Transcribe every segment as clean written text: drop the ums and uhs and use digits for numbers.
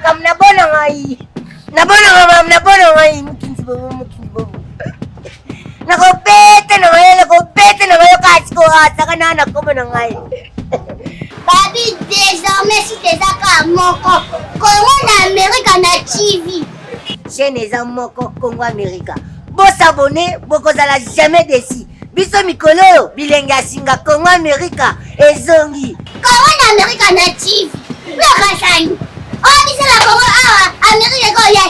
makambo na bona ngai. Nabona ngai mukinzi bobo. Nakopete na ngai kasi ko ataka na kombo na ngai. Babi, désormais, si t'es à Moko, comment l'Amérique na TV? Chaîne eza moko Congo America. Bos abonné, bokozala jamais déçu. Biso mikolo, bilenge asinga Congo America, ezongi. Comment l'Amérique na TV? Le Kasani. Oh, dis la Congo, Amérique ko ya.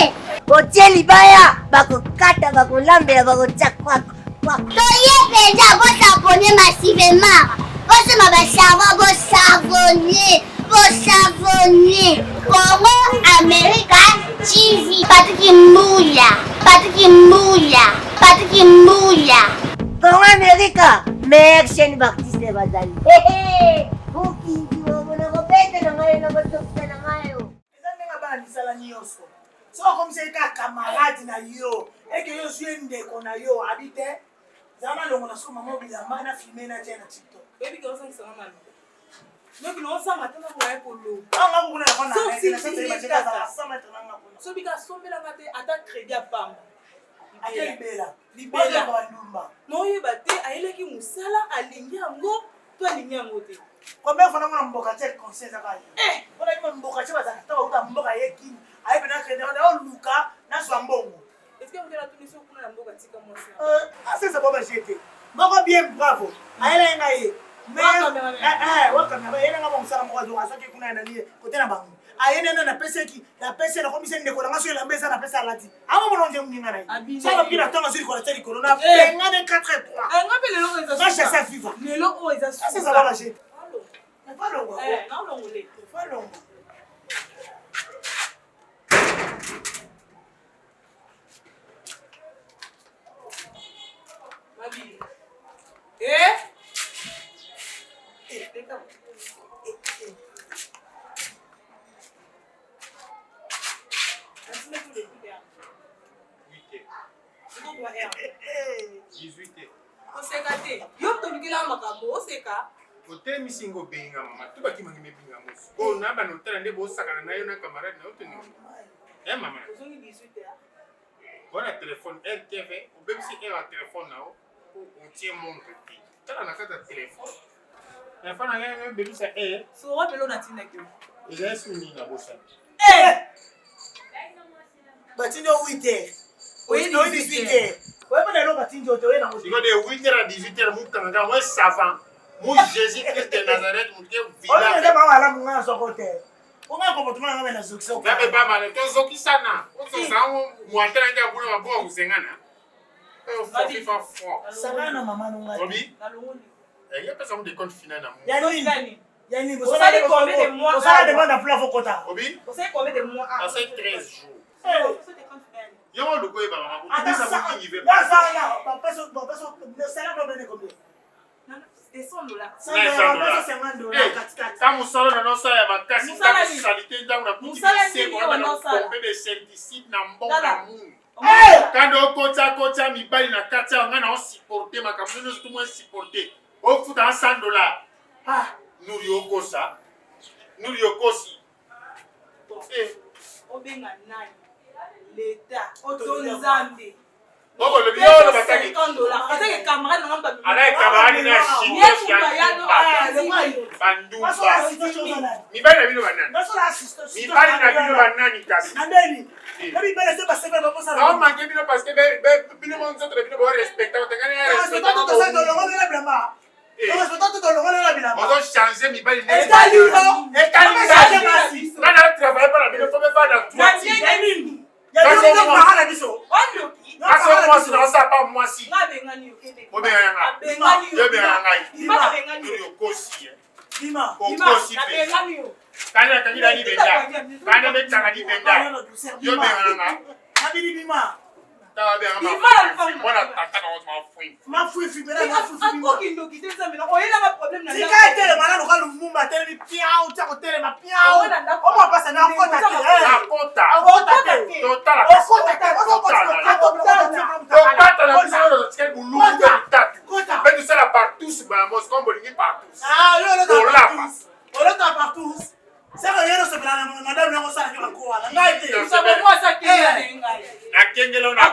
Eh, Otie libaya, bakokata, bakolambela, bakochakwa. Toye déjà, vos abonnés massivement. Vos savonner. Congo America TV. Patrick Mouya. Congo America, meilleure chaîne d'artistes bazali. Mukinzi bobo nakopete na ngai nakotokisa na ngai. Eza ndenge abandisala nyonso. Soki okomisa ka camarade na yo, eke yo zwi ndeko na yo abi te. Zama longo na soko mama bilamba na filme na tie na TikTok. Baby ka osangisa mama. Noki no osanga tena ko ya polo. Anga kuna na kona. So si sama tanga kuna. So bika sombela ngate ata crédit apamba. Ake libela. Libela kwa ndumba. No yeba te ayeleki musala alingi yango to alingi yango te. Combien de fois on a mboka tel conseil ça va. On a dit mboka tu vas ça ta mboka yeki. Aye bena crédit on luka na so mbongo. Est-ce que vous avez tout sur kuna mboka tika moi ça? C'est ça pas jeter. Moko bien bravo. Aye nga ye. Mais wakamera yena nga monsala moko zo asoki kuna na lié côté na bango. Aye nena na pesa ki la pesa na komisa ndeko nga so la mbesa na pesa lati. Amo molonje mninga na ye. Ça va bien attendre sur la télé corona. Nga ne 4 3. Ngabe lelo eza. Ça ça FIFA. Lelo o eza. Ça ça va jeter. Pas longo. Non longo le. Pas longo. Babi. Yo to bikila makambo oseka. Hotel misingo benga mama. Tu baki mangi mebinga musu. Ko na ba no tala nde bo sakana na yo na camarade na otuni. Mama. Ozongi 18 ya. Voilà téléphone RTV, ou même si elle a téléphone là, on tient mon petit. Tala na kata téléphone. Téléphone na ngene bebi sa So wa belo na tina ke. Eza suni na bosa. Batinho 8h. Oui, 18h. Ouais, mais là, batinho, tu es dans le. Si de 8h à 18h, mon kanga, moi savant. Moi Jésus Christ de Nazareth, mon Dieu On est village. pas là pour un côté. On a un comportement à la succès. Na be ba mal, to zoki sana. O so sa mo antena nja buna mabo usengana. FIFA fort. Ça va non maman non. Obi? Na longo. Il y a personne de compte final na mo. Yani, vous savez combien de mois? Vous savez demande à plat au quota. Obi? Vous savez combien de mois? Ça fait 13 jours. Eh. Yo le ko e ba mama. Attends Ça ça. vous qui veut. Là ça là, papa le salaire doit venir combien? C'est $100. Ça musala na nosa ya makasi na salite ndangu na kuti se kwa na pompe de certicide na mbonga mungu. Kando kota mibali na kati ya ngana on supporter makambo no tout moins supporter. O futa $100. Ah, nuri okosa. Nuri okosi. Obenga nani? L'État. Otonzambe. Oko le bio le bataki. $50. Parce que camarade n'ont pas. Ana camarade na chino bandu. Mibali na bino banani. Mibali na bino banani kasi. Andeni. Nabi bele se passer vers pour ça. Non manquer bino parce que bino mon centre bino bo respecter o tengana respecter. Respecter tout ça dans le monde la blamba. Respecter tout dans le monde la blamba. On doit changer mibali. Na na travailler par la bino faut me faire la toi. Ya nini ndio mahala biso? Parce moi si dans ça pas moi si. Ngabengani okete. Obenga. Bengani. Yo benga. Ima bengani. Yo kosi. Bima. Kosi pe. Bengani yo. Kana kanila ni benda. Kana betanga ni benda. Yo benga. Nabili bima. Tawa benga. Bona tata na ma fui. Ma fui fibera ma fui fibera. Ako kindo kiteza mina. Oyela ba problème na. Sika tele malano ka lumumba tele piao ta ko tele ma piao. O mo pasa na kota te. Na kota. Kota te. Total. Kota te. Kota na biso lo tske bulu tata. Kota. Mais tu sais la partout ba mos comme bolingi partout. Ah, yo lo Pour ta la partout. On lo ta partout. C'est rien Nakengelo na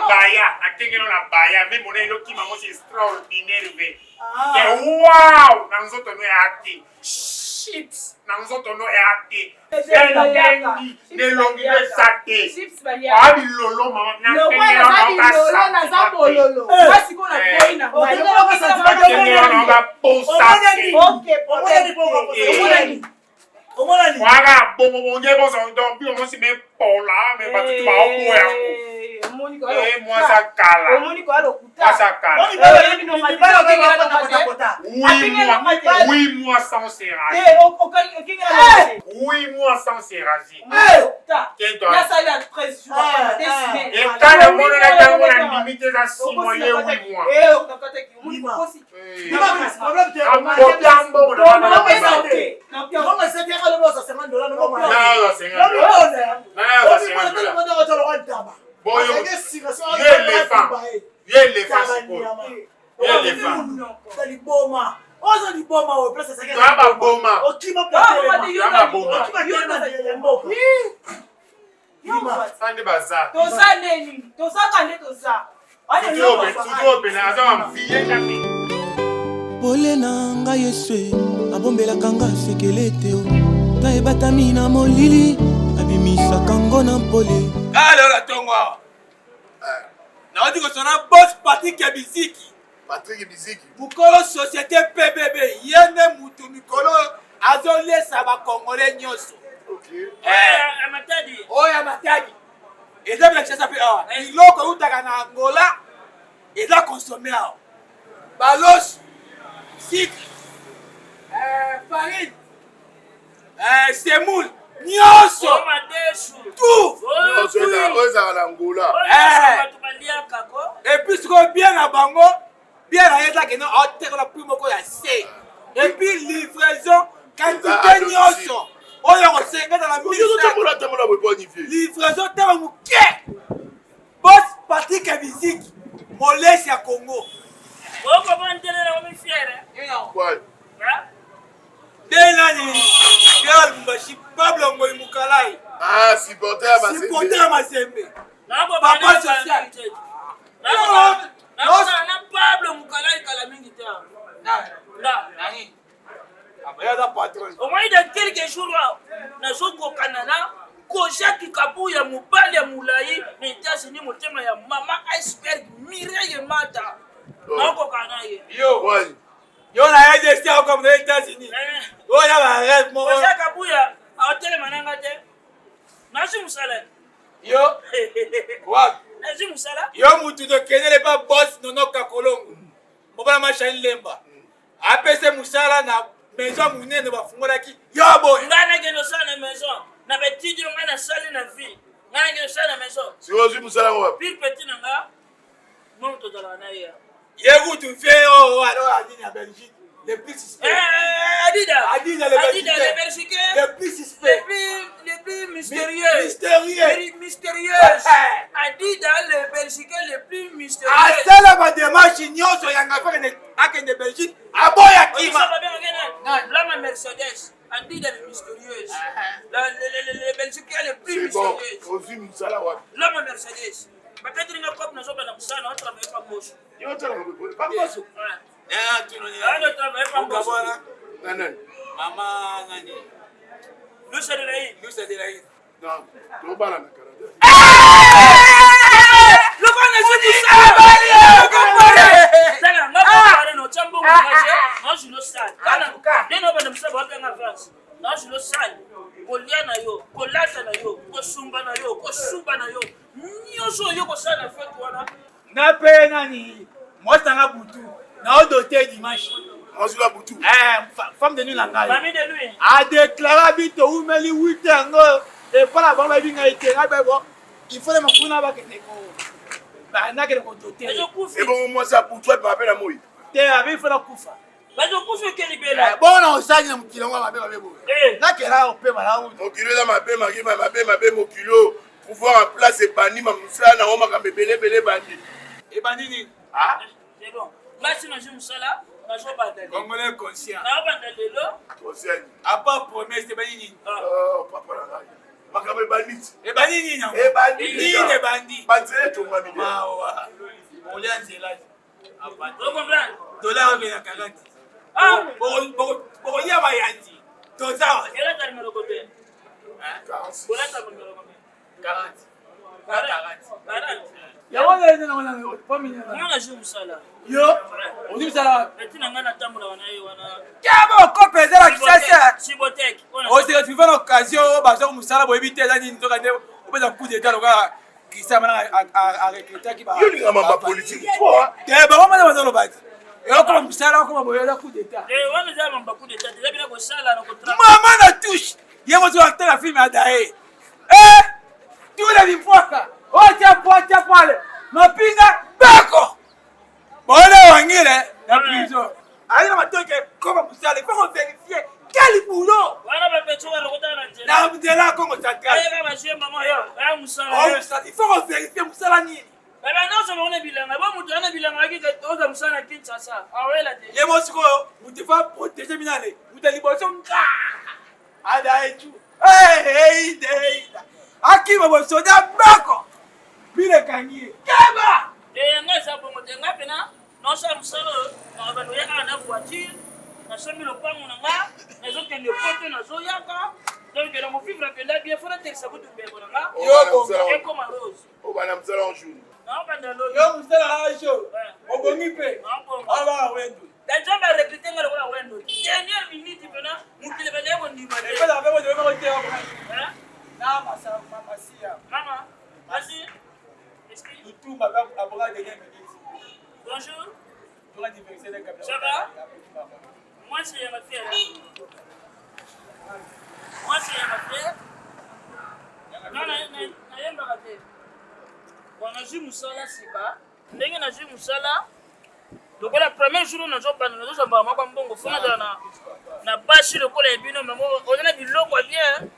baya, même on est là qui maman c'est extraordinaire ve. Wow, na nzoto no yati. Chips, na nzoto no yati. Ne longi be sate. Chips bali. Abi lolo mama na kengelo na za bololo. Basi ko na boy na. Kengelo na posa. Okay. Waga bongo bonge bozo donc puis on se met pour là mais pas tout va au bout. Moi ça cala. Moi ça cala. Oui, moi sans serrage. Oui, moi sans serrage. Et quand le monde est dans la limite de 6 mois, il est 8 mois. Pole na ngai Yesu abombelaka nga sekele te ta ebatami na molili abimisaka ngo na mpole. Alors la tongwa na odi ko sona boss Patrick Biziki. Patrick Biziki Bukolo société PBB yene mutu mikolo azolesa ba Congolais nyonso. OK. Amatadi. Oya Matadi. Eza bien ça fait ah. Iloko utaka na Angola eza consommer ah. Balos sucre, farine, semoule, nyonso, tout. Angola. Et puis ce qu'on bien à Bango, bien à Yéza qui n'a pas la plus moko ya C. Et puis livraison quantité nyonso. On y a 5 dans la mise. Livraison tellement mouké. Boss Patrick Biziki, Molèche à Congo. Ouais. Pablo Moimukalai. Ah, supporter à Mazembe. Supporter à Mazembe. Papa social. Pablo Mukalai Kalamingi. Au moins de quelques jours, Nazoko Kanana, Kojaki Kabuya Mubale Moulaï, les États-Unis, Motema ya Mama Iceberg, Mireille Mata. Yo na aide stia comme les États-Unis. Oh ya ba rêve mo. Kojaki Kabuya, hôtel mananga te. Nashi musala. Yo. What? Nashi musala. Yo mutu de kenele pas boss nono kakolongo. Mobala machine lemba. APC musala na maison munene ba fungola ki. Yo boy. Ngana ke no sala maison. Na petit yo ngana sala na vie. Ngana ke no sala maison. Si ozu musala wa. Pile petit nanga. Mon to dala na ya. Yego tu fais oh alors Adine à Belgique. Les plus suspects. Adida les Belgiques. Les plus suspects. Les plus mystérieux. Mystérieux. Adida les Belgiques les plus mystérieux. Ah ça là ma démarche nyonso yanga faire de Belgique. Aboya kima. Là ma Mercedes. Adida les mystérieuses. Les Belgiques les plus mystérieux. Ozu musala wa. Là ma Mercedes. Peut-être une copie nous sommes dans ça, on travaille pas moche. Yo tala pas moche. On travaille pas moche. Nanan. Mama nani? Lucia de Laï. Non, to bala na Canada. Le bon est tout ça bali. Tala ngapa no chambo ngase. Non je le sais. Kana deno ba ndimsa ba nga avance. Non je le sais. Kolia na yo, kolata na yo, kosumba na yo, kosuba na yo. Nyonso yo kosala fête wana. Na pe nani? Moi tanga butu. Na odoté dimanche. Azula butu. Femme de nuit la ngai. Famille de nuit. A déclaré bito umeli 8 ans et pas la banque binga été na bebo. Il faut les mafuna ba kene ko. Ba na kene ko doté. Et bon moi ça pour toi me rappelle à moi. Te abi fona kufa. Bazo kufa ke libela. Bon na osagi na mukilo ngwa mabe mabe bo. Na kera ope mala u. Mokilo na mabe mokilo. Pouvoir en place et bani mamusala na ngoma ka bebele bandi. E bandini. Ah, C'est bon. Là si na jimu sala, na jo bandali. Congolais conscient. Na bandali lo. conscient. A pas promesse de bandini. Oh papa là. bandit. Et bandit nini? Et bandit. Nini bandit? Banzele tonga mini. Ah, on l'a dit là. Vous comprenez? Dollar bien 40. Ah, bon, il y a Mayandi. Dollar. Et là, tu as le numéro combien? 46. Voilà, tu as le numéro combien? 40. 40. Ya wana ina na pas minha. Comment on joue ça là? Yo, on dit ça là. Et tu n'as pas de temps pour wana. Kabo ko pesa la kisasa. Chibotech. O se tu vas l'occasion ba zo musala bo ebite za ni ntoka ne o pesa coup d'état loka kisa mana a recruter ki ba. Yo ni ngama politique. Toi. Te ba ko mana zo bati. E ko musala ko bo ya coup d'état. Eh, wana za mamba coup d'état. Déjà bien ko sala na ko tra. Mama na touche. Yemo zo acteur la film adae. Eh! Tu la vipoka. O tia pale. Mapinga bako. Bona wangile na prison. Aina matoke koma musala, il faut vérifier quel boulot. Wana ba pecho na ko na njela. Na mdela ko motaka. Aye ba je mama yo. Ah musala. Oh, musala, il faut vérifier musala nini. Baba na so mona bilanga. Ba mutu ana bilanga ki ka oza musala Kinshasa. Awela te. Yemo siko mutifa protéger minale. Mutaliboso nka. Ada etu. Hey. Aki babo soda bako. Bile kangie. Keba. Nga za bongo te nga pena. Non sa musala. Na ba no ya na voiture. Na somi lo pango na nga. Na zo kende poto na zo yaka. Donc na mo vivre que là bien faut la terre ça vous tomber bon nga. Et comme rose. O bana msala en jour. Na ba ndalo. Yo musala ajo. Obongi pe. Aba wendu. Dans ba recruter nga la wendo. Dernière minute pena. Mukile ba lebo ndi ba. E pela bebo de bebo te. Hein? Na masa masia. Maman. Vas-y. Tout ma femme aboga de minute. Bonjour. Tu vas diverser les caméras. Ça va? Moi c'est ma fille. Moi c'est ma fille. Non, na yemba kate. Wana ji musala sika. Ndenge na ji musala. Donc la première jour na joba na joba ba mwa mbongo fona na bashi le kola ebino mamo ona biloko bien.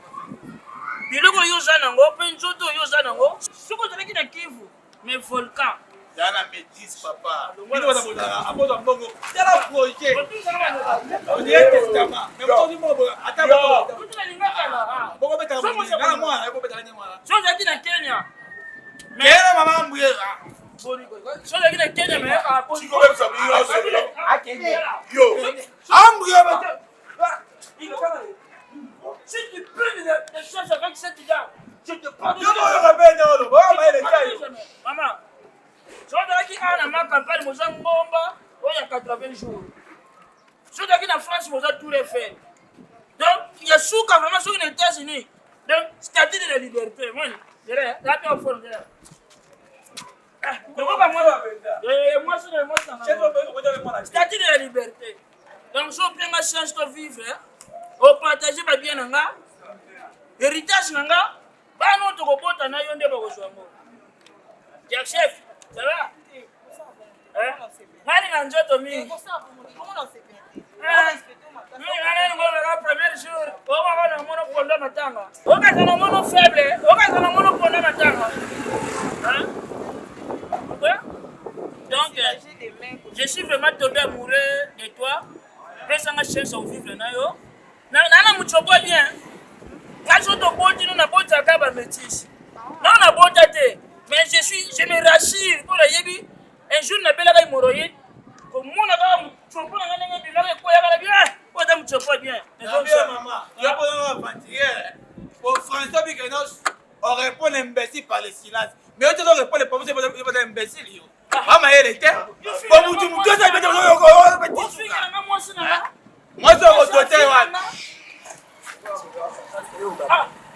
Biloko yo zana ngo pe nzoto yo zana ngo. Soko zalaki na Kivu. Mais volcan. Dana métis papa. Bino bana bola apodo mbongo. Dala projet. On est testament. Mais on dit mo ata bo. Tout na lingaka là. Bongo beta mo. Na moi, eko beta ni moi. So zaki na Kenya. Kera mama mbuye. So zaki na Kenya mais a Tu peux même s'amener sur là. Yo. Ambuye beta. Si tu peux de choses avec cette dame, je te prends. Maman, si on a qui ma campagne, moi j'ai bomba, il y a 80 jours. Si on a qui en France, moi j'ai tout refait. Donc, il y a sous quand vraiment sur les États-Unis. Donc, statut de la liberté. Moi, je dirais, là, tu es au fond. Moi, c'est statut de la liberté. Donc, si on prend ma chance de vivre, on partage ma bien nanga héritage nanga ba no to kobota na yo ndeba kozwango ya chef ça va nani na njoto mingi nani ngolo la premier jour o ba na mono ponda matanga o ka sana mono faible o ka sana mono ponda matanga donc je suis vraiment tombé amoureux de toi pesa nga chance au vivre na yo na muchobo bien. Quand je te boti nous na bota ka ba métis. Non na bota te. Mais je me rassure pour la yebi. Un jour na bela ka moroye. Ko mona ka muchobo na nga bila ko ya ka bien. Ko ta muchobo bien. Maman, ya po na fatigué. Au français bi que nous on répond imbécile par le silence. Mais on te répond les problèmes c'est pas imbécile yo. Maman elle était. Pour mutu mutu ça be moi je vais doter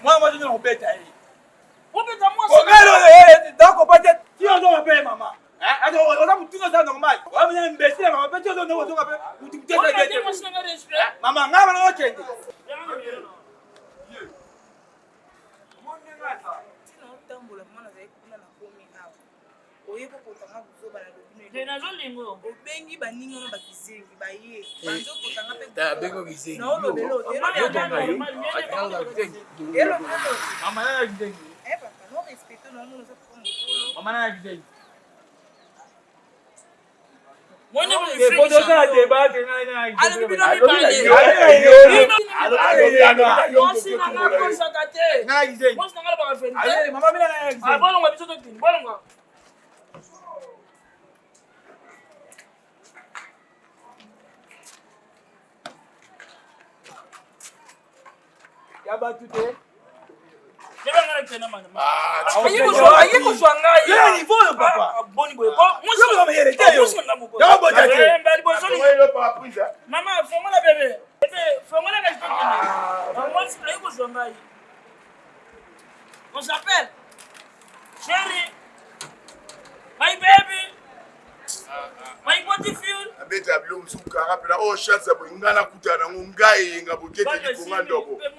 moi je ne embête pas. Donc on peut dire qui on doit appeler maman. Hein? On a tout ça normal. On a un imbécile maman peut dire on doit appeler maman ngaba na okende. Obengi baningo no bakizengi baye banzo kotanga pe Da bengo kizengi. no lobelo Mama na kizengi. papa no respecte no no so comme Mama na kizengi. Moi ne Et pour ça débat que na Moi, c'est ka fende. Allez, maman mina na exe. Ah bolongo biso to tin. Bolongo. Ya ba tout est. Aye ko swanga Ya ni voyo papa. Boni boy ko. Yo ko me yerete yo. Ya bo jate. Mama fongola bébé. Bébé fongola ka jite. Moi c'est aye ko swanga. On s'appelle Chérie. My baby. My beautiful. abeta bilo musuka rapela o chance abo ngana kutana ngai nga bokete likonga ndoko. Et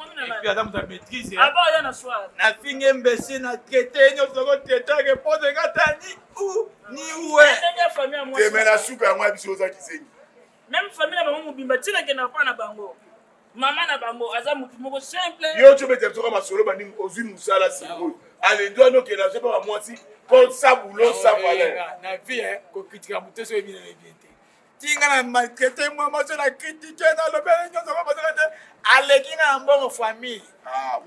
puis Adam ta maîtrise. Ah bah yana soir. Na finge mbesi na traité nyonso ko traité ke pose katani ou ni oué. Ndenge famille à moi. Te mena suka ngwa biso za kisengi. Même famille na bango mobimba tina ke na pa na bango. Mama na bango aza mutu moko simple. Yo tu bete toka masolo bani ozui musala sibo. Ale ndo no ke na sepa ba mwasi ko sabulo sabala. Na vie ko kritika muteso ebina ebiente. Tinga na maltraité moi moi na critiquer na lobele nyonso ko pose katani. Aleki na mbongo famille. Ah,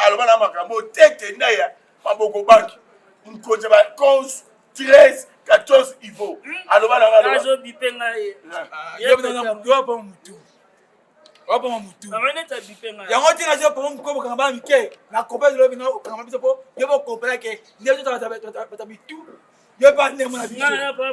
aloba na makambo teke ndaya maboko banki. Nkonje ba 11 13 14 ivo. Aloba na ngalo. Azo bipenga ye. Yebo na mdopo mutu. Opo mutu. Amene ta bipenga. Yango tinga je po mko kanga ba mike. Na kopela lobi na kanga biso po. Yebo kopela ke ndezo ta bitu. Yeba ne mona biso.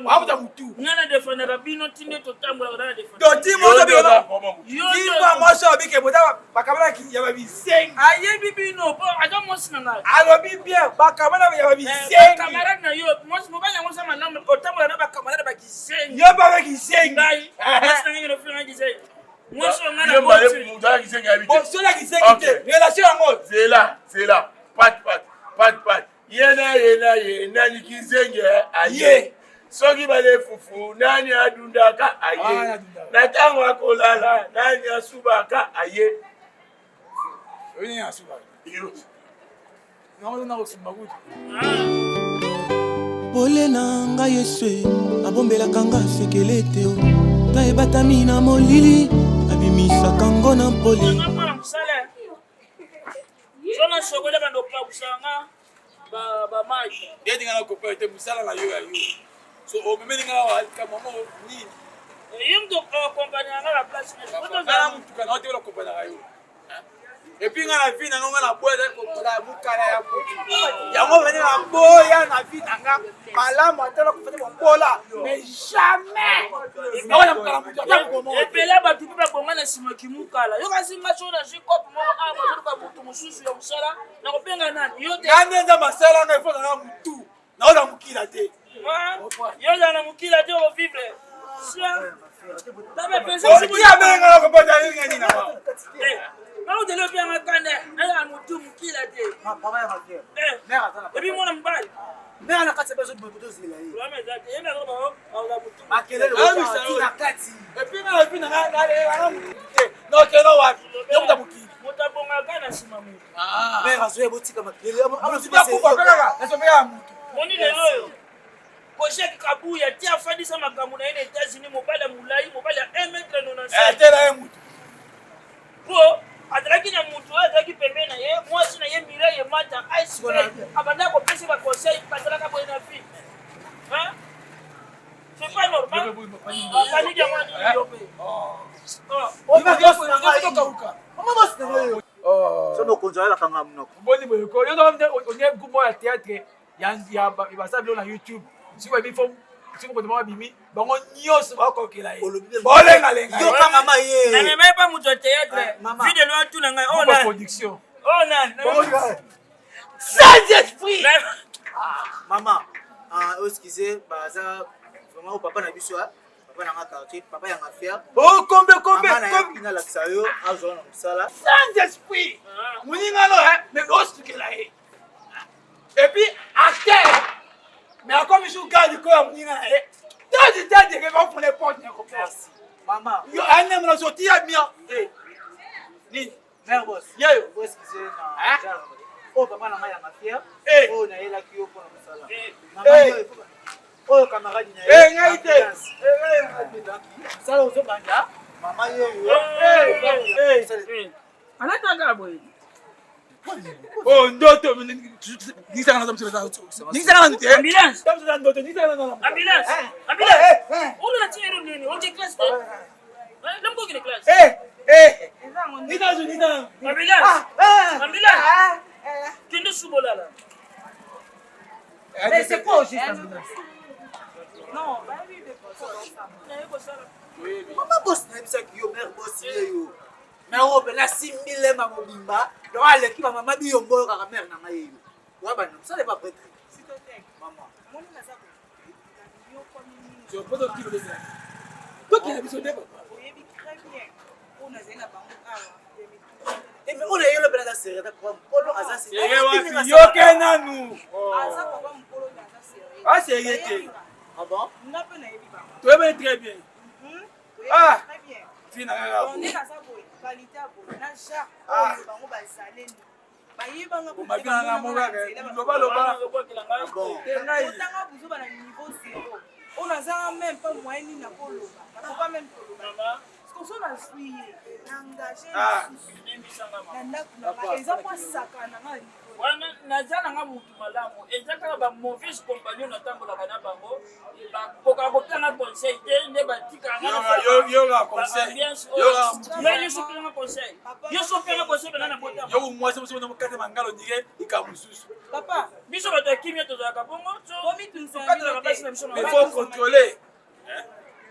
Abuta mutu. Ngana defender rabino tinde to tambola na defender. Do timo so bi ona. Timba mo so bi ke boda bakamala ki yaba bi seng. Aye bibi no po aja mosi na ngai. Alobi bien bakamala yaba bi seng. Camarade na yo mosi mo banya mosi ma na o tambola na bakamala ba ki seng. Yeba ba ki seng. Ngai. Mosi na ngai no fi ngai seng. Mosi ngana Yo mbale mutala kisengi abite. Bon so la ki seng te. Relation yango. Zela. Pat. Yena nikizenge aye. Soki bale fufu nani adundaka aye. Natango akolala nani asubaka aye. Oni asuba. Yo. Nango na osimba kutu. pole na ngai yesu abombelaka nga sekele te o ta ebatami na molili abimisaka ngo na mpole Sona sokole bando pa kusanga ba maji. Dia tinggal aku pergi musala na yo. So o meme ninga wa kama mo nini. Yum do compagnie na la place. Kana mtu kana wote wala compagnie na yo. Et puis nga na vie na nga na boya ko la mukala ya mutu. Ya ngo vene na boya na vie na nga malama tala ko fete bola. Mais jamais. Na na mukala mutu ta ko mo. Et puis là ba tu peux bonga na sima kimukala. Yo kasi macho na jikopo mo mo ba mutu mususu ya musala. Na ko penga nani? Yo te. Nza masala na ifo na mutu. Na na mukila te. Yo na mukila te o vivre. Sia. Tabe pensa si tu ya benga na ko bota ngani na wa. Na o dele bien makande. Na mutu mukila te. Papa ya makia. Mère attends. Et puis mon mbali. Mère na kati bezo boto zila yi. Vraiment ça. Et na ko ba mutu. Makelele o na kati. Et puis na vie na na mutu. No ke no wa. Yo muta mukila. Mutabonga kana sima mutu. Mère azoye botika makelele. Amusiba kufa kaka. Nasomea mutu. Moni lelo. Koshek Kabuya tia fadisa makambo na ene États-Unis mobala mulai mobala 1m97. Tela ye mutu. Po adraki na mutu adraki pembe na ye mwasi na ye mira ye mata ice abanda ko pesi ba conseil patala ka boina fi. Hein? C'est pas normal. Pani jamaa ni yope. O ba boss na ngai toka. Mama boss na ngai. Sono konjala kanga mnoko. Boni boyoko. Yo ndo onye groupe ya théâtre ya basabilo na YouTube. Si wa bi fom si ko dama bimi bango nyos ba ko kila yi bolenga lenga Yo ka mama ye. Na me pas mutu théâtre. Video no tu na ngai on a production sans esprit. Mama excusez baza vraiment papa na biso papa na quartier papa ya ngafia. Oh combien na la sayo azo na musala sans esprit muninga lo mais os kila yi et puis acteur mais comme je garde quoi muninga tadi que va pour les portes ko merci mama yo anem na sorti ya mia ni mère boss yo excusez na oh papa na ya ngafia oh na yela ki yo pour musala mama yo camarade na ngai te sala ozo banja mama yo Anataka boy. Oh, ndoto. Nisa kana msema. Nisa kana nte. Ambulance. Tamsema ndoto. Nisa kana. Ambulance. Ambulance. Ulu na chini nini? Onje class de. Lambo kile class. Nisa. Ambulance. Ambulance. Kende subolala. Mais c'est quoi aussi ça? Non, bah oui, de quoi. Mama boss na bisa ki yo mère boss yo. Mais on bela 6000 ma mobimba. Donc ale ki mama bi yo mboyo kaka mère na ngai yo. Wa bana, ça n'est pas prêt. S'il te plaît. Maman. Moi na ça. Yo comme ni. Tu peux pas dire ça. Toi qui as besoin de papa. Oui, très bien. On a zena bango awa. Et mais on est yo le bela serré ta quoi. Polo asa c'est. Yo kenanu. Asa papa mkolo na ça c'est. Ah c'est yeke. Ah bon? Na pe na yebi ba. Tu es très bien. Ah. Très bien. Fina. On est na ça boy. Qualité à boy. Na ja. On bango ba saleni. Ba yeba nga ko mabina na monga loba. Bon. Tanga buzo ba na niveau 0. On a ça même pas moyen ni na polo. Na faut pas même polo. Parce qu'on a suivi engagé. Na ndako na eza kwa saka na nga. Wana nazana nga mutu malamu ezaka ba mauvais compagnon na tambola bana bango ba koka kopanga conseil te ne ba tika nga Yo la conseil. mais yo sopanga conseil yo sopanga conseil bana na bota Yo moi c'est mon kate mangalo dire ikamususu. Papa, biso bato kimia to za ka bongo to komi tu nsa kata na basi na biso na Mais faut contrôler.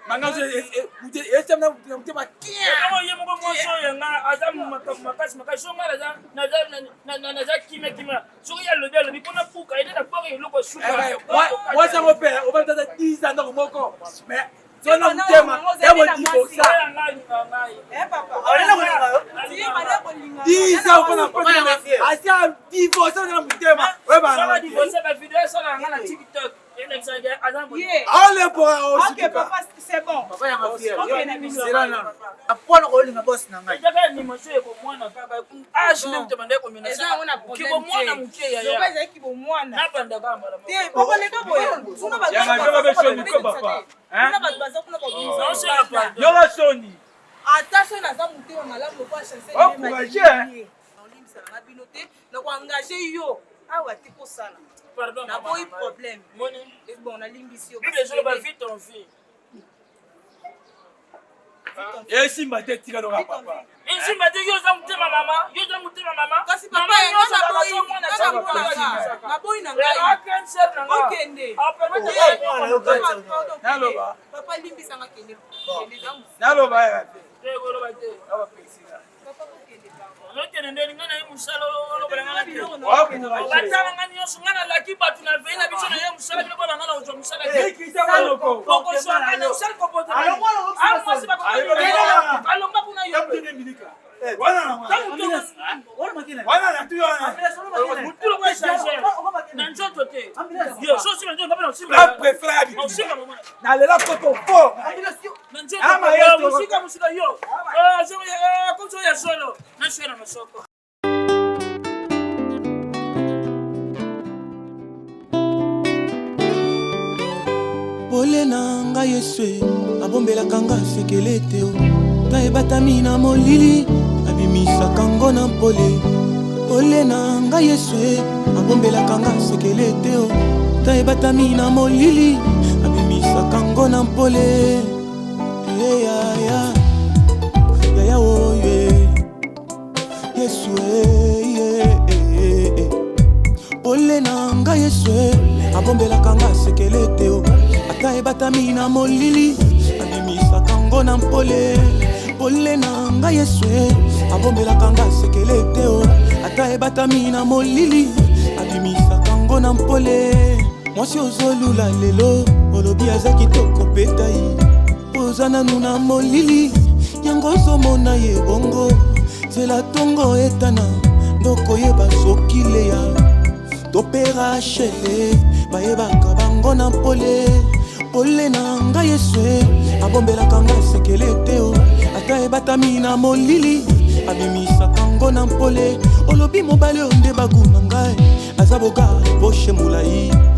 Mangalo c'est na mtema kia. kama ye moko moso yanga azamu makasi songa na kimia soki ya lobi alobi mpona puka ede na pore eloko suka Moi ça mon père, on va te dire 10 ans dans moko. Mais toi na mtema, ya mo dibosa. Eh papa, Ona ko yo. si mala ko linga. 10 ans on a pas. Asia divorce na mtema. Ouais Sala ba. divorce ba video sala nga na TikTok elexage azambo Yeah. Allez pour aussi. Ok papa, c'est bon. Papa ya mafia. Ok na biso. C'est là là. Apona ko linga boss na ngai. ezaka ni moso ekomwana kaka ashine mutema komina Eza ona problème. kibomwana muke ya Yoba ezaki bomwana. napanda kambala Te boko leka boye. Tuna ba. Ya majoka be shoni ko papa. Tuna ba baza kuna ba bimisa. naosala pardon Yo la soni. Attention na za mutema malamu kwa chasser. Oh, courageux. Olimisa na bino te na ko engager yo. Awa te ko sala. pardon Na boy problème. moni Et bon na limbisi yo. bible ezolo ba vite en vie Et Simba te tika donc papa. insimba te yo za mutema mama Kasi papa Mama, ya nyonso na akoso boy mwana na saka boy papa na saka. na boy na Lelo ngai. akanser na nga Okende. apemete Naloba. Papa limbisa nga kende. Kende zangu. Naloba ya te. ekoloba te Awa pexina. Papa okende bango. nokende ndeni nga na ye mosala olobela nga na te Wa courageux. batala nga nyonso nga nalaki bato na vei na biso na ye mosala bino bona nga na ozwa mosala te Kita wanoko. bokoswanga na osali kopoto mwasi alonga kuna yo Wana na mwana. Wana na tu wana. mutulu kwa échanger na nzoto te yo so osimba nzoto mpona La osimba préférée habitude. osika mama Na lela koto fort. na nzoto Ama yeto. musika yo koso ya solo naswe na masoko pole na ngai yesu abombelaka nga sekele te o tayebatami na molili abimisaka ngo na mpole pole na ngai yesu abombelaka nga sekele te o tayebatami na molili abimisaka ngo na mpole yaya oye yesu pole na ngai yesu abombelaka nga sekele te o ata ebatami na molili abimisaka ngo na mpole pole na ngai yesu abombelaka nga sekele te o ata ebatami na molili abimisaka ngo na mpole mwasi ozolula lelo olobi aza kitoko petai oza nanu na molili yango ozomona ye bongo nzela tongo etana ndokoyeba soki leya topera shele bayebaka bango na mpole pole na ngai yesu abombelaka nga sekele te o ata ebatami na molili abimisaka ngo na mpole olobi mobali oyo nde bagu na ngai aza boga boshe molai